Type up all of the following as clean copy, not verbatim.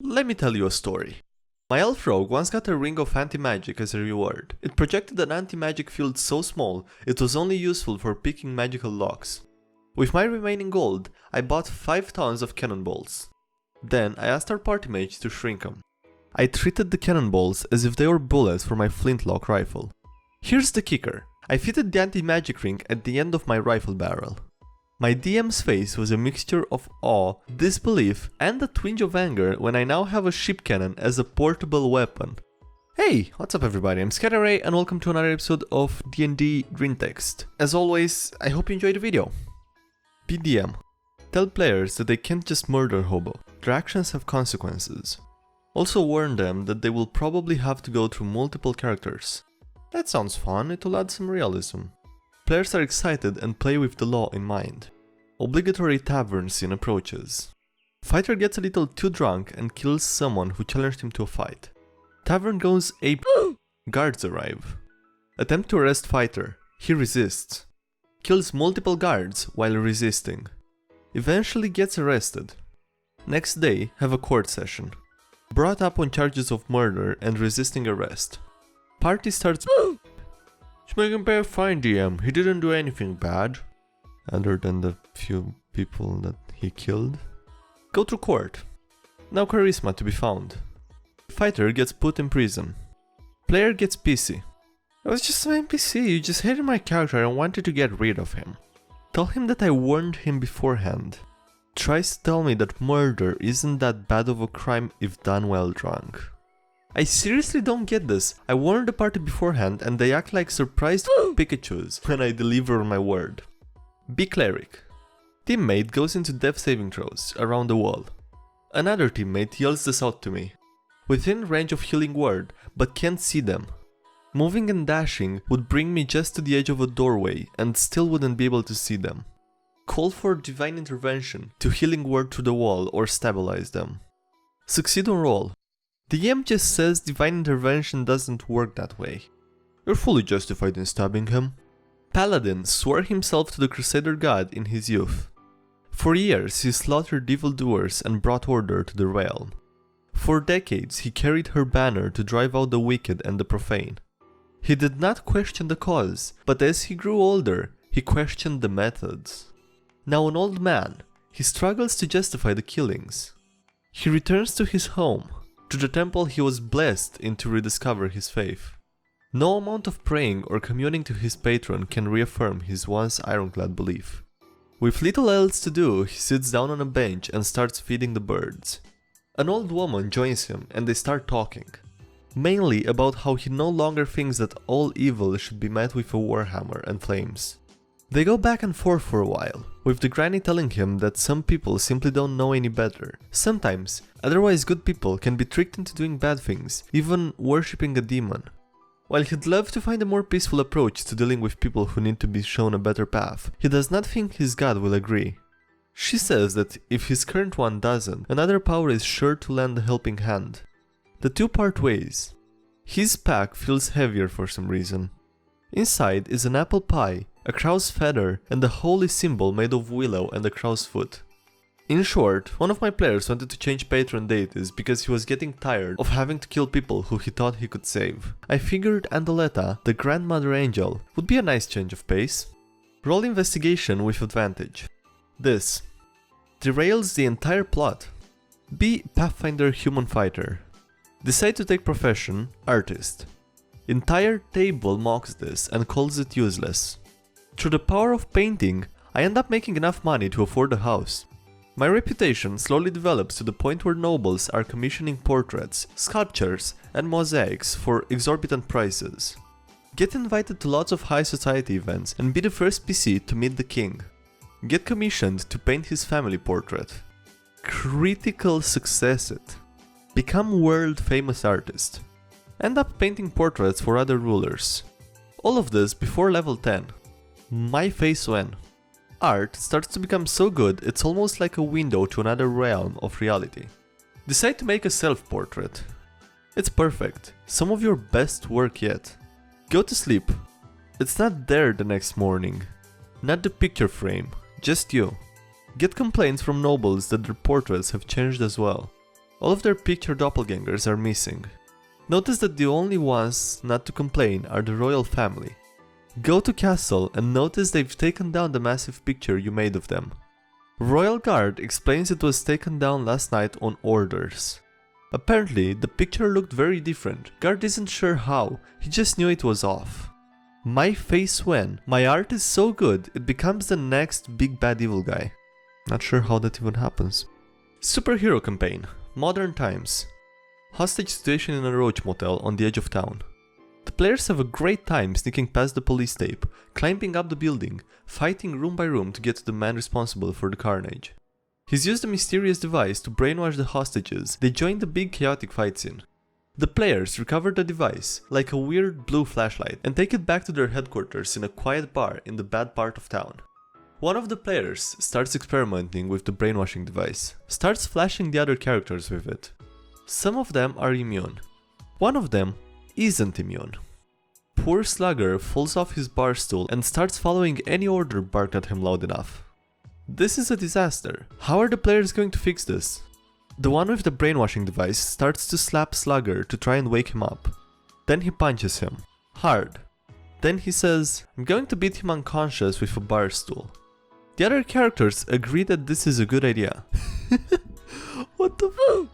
Let me tell you a story. My elf rogue once got a ring of anti-magic as a reward. It projected an anti-magic field so small, it was only useful for picking magical locks. With my remaining gold, I bought 5 tons of cannonballs. Then I asked our party mage to shrink them. I treated the cannonballs as if they were bullets for my flintlock rifle. Here's the kicker. I fitted the anti-magic ring at the end of my rifle barrel. My DM's face was a mixture of awe, disbelief, and a twinge of anger when I now have a ship cannon as a portable weapon. Hey, what's up everybody, I'm SkyDieRay and welcome to another episode of DnDGreentext. As always, I hope you enjoyed the video. BDM. Tell players that they can't just murder Hobo. Their actions have consequences. Also warn them that they will probably have to go through multiple characters. That sounds fun, it will add some realism. Players are excited and play with the law in mind. Obligatory tavern scene approaches. Fighter gets a little too drunk and kills someone who challenged him to a fight. Tavern goes ape. Guards arrive. Attempt to arrest Fighter. He resists. Kills multiple guards while resisting. Eventually gets arrested. Next day, have a court session. Brought up on charges of murder and resisting arrest. Party starts. Just make him pay a fine, DM. He didn't do anything bad. Other than the few people that he killed. Go to court. No charisma to be found. Fighter gets put in prison. Player gets pissy. I was just an NPC, you just hated my character and wanted to get rid of him. Tell him that I warned him beforehand. Tries to tell me that murder isn't that bad of a crime if done while drunk. I seriously don't get this. I warned the party beforehand and they act like surprised Pikachus when I deliver on my word. Be cleric. Teammate goes into death saving throws around the wall. Another teammate yells this out to me. Within range of healing word, but can't see them. Moving and dashing would bring me just to the edge of a doorway and still wouldn't be able to see them. Call for divine intervention to healing word to the wall or stabilize them. Succeed on roll. The DM just says divine intervention doesn't work that way. You're fully justified in stabbing him. Paladin swore himself to the Crusader God in his youth. For years he slaughtered evildoers and brought order to the realm. For decades he carried her banner to drive out the wicked and the profane. He did not question the cause, but as he grew older, he questioned the methods. Now an old man, he struggles to justify the killings. He returns to his home, to the temple he was blessed in to rediscover his faith. No amount of praying or communing to his patron can reaffirm his once ironclad belief. With little else to do, he sits down on a bench and starts feeding the birds. An old woman joins him and they start talking. Mainly about how he no longer thinks that all evil should be met with a warhammer and flames. They go back and forth for a while, with the granny telling him that some people simply don't know any better. Sometimes, otherwise good people can be tricked into doing bad things, even worshipping a demon. While he'd love to find a more peaceful approach to dealing with people who need to be shown a better path, he does not think his god will agree. She says that if his current one doesn't, another power is sure to lend a helping hand. The two part ways. His pack feels heavier for some reason. Inside is an apple pie, a crow's feather, and a holy symbol made of willow and a crow's foot. In short, one of my players wanted to change patron deities because he was getting tired of having to kill people who he thought he could save. I figured Andaletta, the grandmother angel, would be a nice change of pace. Roll investigation with advantage. This derails the entire plot. Be Pathfinder human fighter. Decide to take profession, artist. Entire table mocks this and calls it useless. Through the power of painting, I end up making enough money to afford a house. My reputation slowly develops to the point where nobles are commissioning portraits, sculptures, and mosaics for exorbitant prices. Get invited to lots of high society events and be the first PC to meet the king. Get commissioned to paint his family portrait. Critical success it. Become world famous artist. End up painting portraits for other rulers. All of this before level 10. My face when. Art starts to become so good it's almost like a window to another realm of reality. Decide to make a self-portrait. It's perfect, some of your best work yet. Go to sleep. It's not there the next morning. Not the picture frame, just you. Get complaints from nobles that their portraits have changed as well. All of their picture doppelgangers are missing. Notice that the only ones not to complain are the royal family. Go to castle and notice they've taken down the massive picture you made of them. Royal Guard explains it was taken down last night on orders. Apparently, the picture looked very different. Guard isn't sure how, he just knew it was off. My face when my art is so good, it becomes the next big bad evil guy. Not sure how that even happens. Superhero campaign, modern times. Hostage situation in a roach motel on the edge of town. The players have a great time sneaking past the police tape, climbing up the building, fighting room by room to get to the man responsible for the carnage. He's used a mysterious device to brainwash the hostages. They join the big chaotic fight scene. The players recover the device, like a weird blue flashlight, and take it back to their headquarters in a quiet bar in the bad part of town. One of the players starts experimenting with the brainwashing device, starts flashing the other characters with it. Some of them are immune. One of them isn't immune. Poor Slugger falls off his bar stool and starts following any order barked at him loud enough. This is a disaster. How are the players going to fix this? The one with the brainwashing device starts to slap Slugger to try and wake him up. Then he punches him. Hard. Then he says, "I'm going to beat him unconscious with a bar stool." The other characters agree that this is a good idea. What the fuck?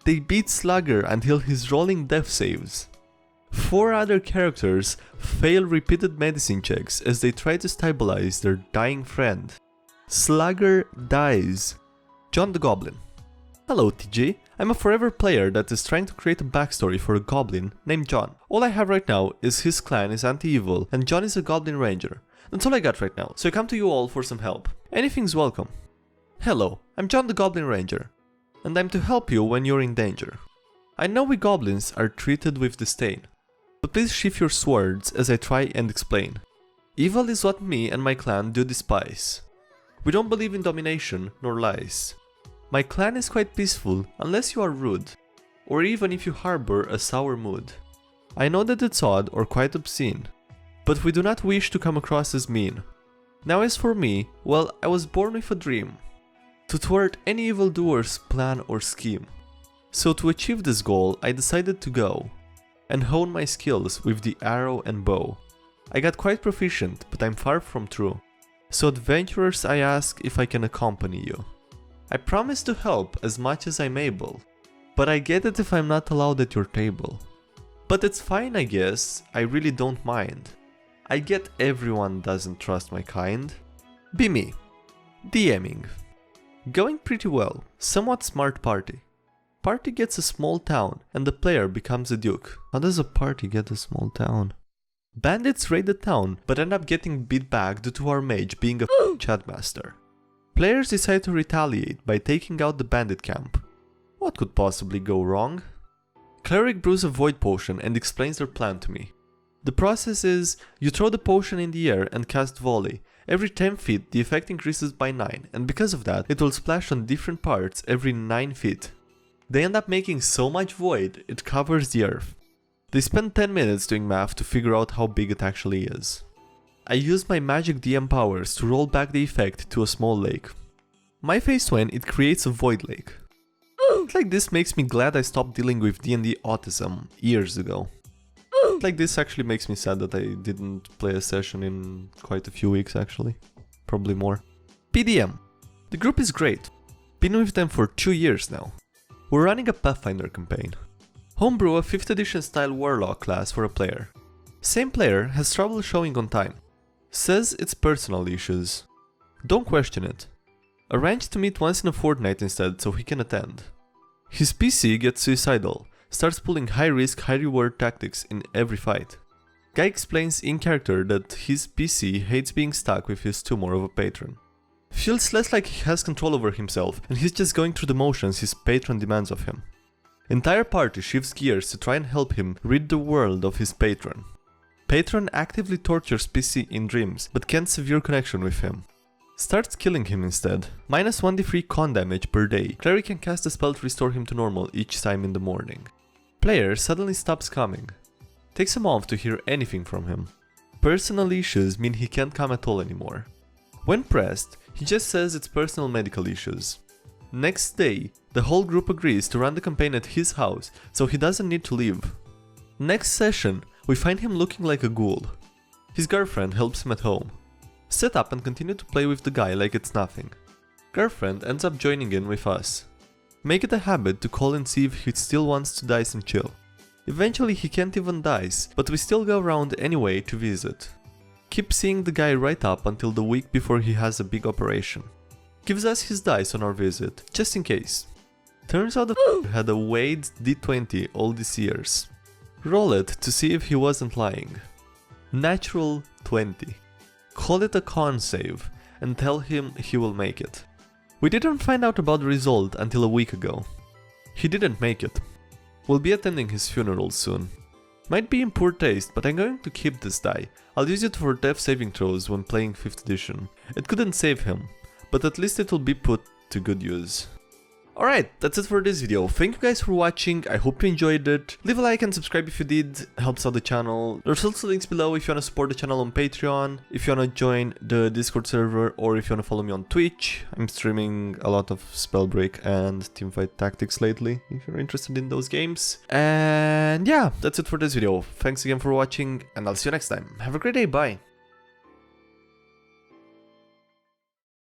They beat Slugger until he's rolling death saves. 4 other characters fail repeated medicine checks as they try to stabilize their dying friend. Slugger dies. John the Goblin. Hello TG, I'm a forever player that is trying to create a backstory for a goblin named John. All I have right now is his clan is anti-evil and John is a goblin ranger. That's all I got right now, so I come to you all for some help. Anything's welcome. Hello, I'm John the Goblin Ranger, and I'm to help you when you're in danger. I know we goblins are treated with disdain, but please sheath your swords as I try and explain. Evil is what me and my clan do despise. We don't believe in domination nor lies. My clan is quite peaceful unless you are rude, or even if you harbor a sour mood. I know that it's odd or quite obscene, but we do not wish to come across as mean. Now as for me, well, I was born with a dream. To thwart any evildoer's plan or scheme. So to achieve this goal, I decided to go and hone my skills with the arrow and bow. I got quite proficient, but I'm far from true. So adventurers, I ask if I can accompany you. I promise to help as much as I'm able, but I get it if I'm not allowed at your table. But it's fine, I guess, I really don't mind. I get everyone doesn't trust my kind. Be me. DMing. Going pretty well, somewhat smart party. Party gets a small town and the player becomes a duke. How does a party get a small town? Bandits raid the town but end up getting beat back due to our mage being a chatmaster. Players decide to retaliate by taking out the bandit camp. What could possibly go wrong? Cleric brews a void potion and explains their plan to me. The process is, you throw the potion in the air and cast volley. Every 10 feet the effect increases by 9, and because of that it will splash on different parts every 9 feet. They end up making so much void it covers the earth. They spend 10 minutes doing math to figure out how big it actually is. I use my magic DM powers to roll back the effect to a small lake. My face when it creates a void lake. Like this makes me glad I stopped dealing with D&D autism years ago. Like this actually makes me sad that I didn't play a session in quite a few weeks actually. Probably more. PDM. The group is great. Been with them for 2 years now. We're running a Pathfinder campaign. Homebrew a 5th edition style warlock class for a player. Same player has trouble showing on time. Says it's personal issues. Don't question it. Arrange to meet once in a fortnight instead so he can attend. His PC gets suicidal, starts pulling high risk, high reward tactics in every fight. Guy explains in character that his PC hates being stuck with his tumor of a patron. Feels less like he has control over himself and he's just going through the motions his patron demands of him. Entire party shifts gears to try and help him rid the world of his patron. Patron actively tortures PC in dreams but can't severe connection with him. Starts killing him instead. Minus 1d3 con damage per day. Cleric can cast a spell to restore him to normal each time in the morning. Player suddenly stops coming. Takes a month to hear anything from him. Personal issues mean he can't come at all anymore. When pressed, he just says it's personal medical issues. Next day, the whole group agrees to run the campaign at his house, so he doesn't need to leave. Next session, we find him looking like a ghoul. His girlfriend helps him at home. Set up and continue to play with the guy like it's nothing. Girlfriend ends up joining in with us. Make it a habit to call and see if he still wants to dice and chill. Eventually he can't even dice, but we still go around anyway to visit. Keep seeing the guy right up until the week before he has a big operation. Gives us his dice on our visit, just in case. Turns out the had a Wade D20 all these years. Roll it to see if he wasn't lying. Natural 20. Call it a con save and tell him he will make it. We didn't find out about the result until a week ago. He didn't make it. We'll be attending his funeral soon. Might be in poor taste, but I'm going to keep this die. I'll use it for death saving throws when playing 5th edition. It couldn't save him, but at least it will be put to good use. Alright, that's it for this video. Thank you guys for watching, I hope you enjoyed it. Leave a like and subscribe if you did, helps out the channel. There's also links below if you want to support the channel on Patreon, if you want to join the Discord server, or if you want to follow me on Twitch. I'm streaming a lot of Spellbreak and Teamfight Tactics lately, if you're interested in those games. And yeah, that's it for this video. Thanks again for watching, and I'll see you next time. Have a great day, bye!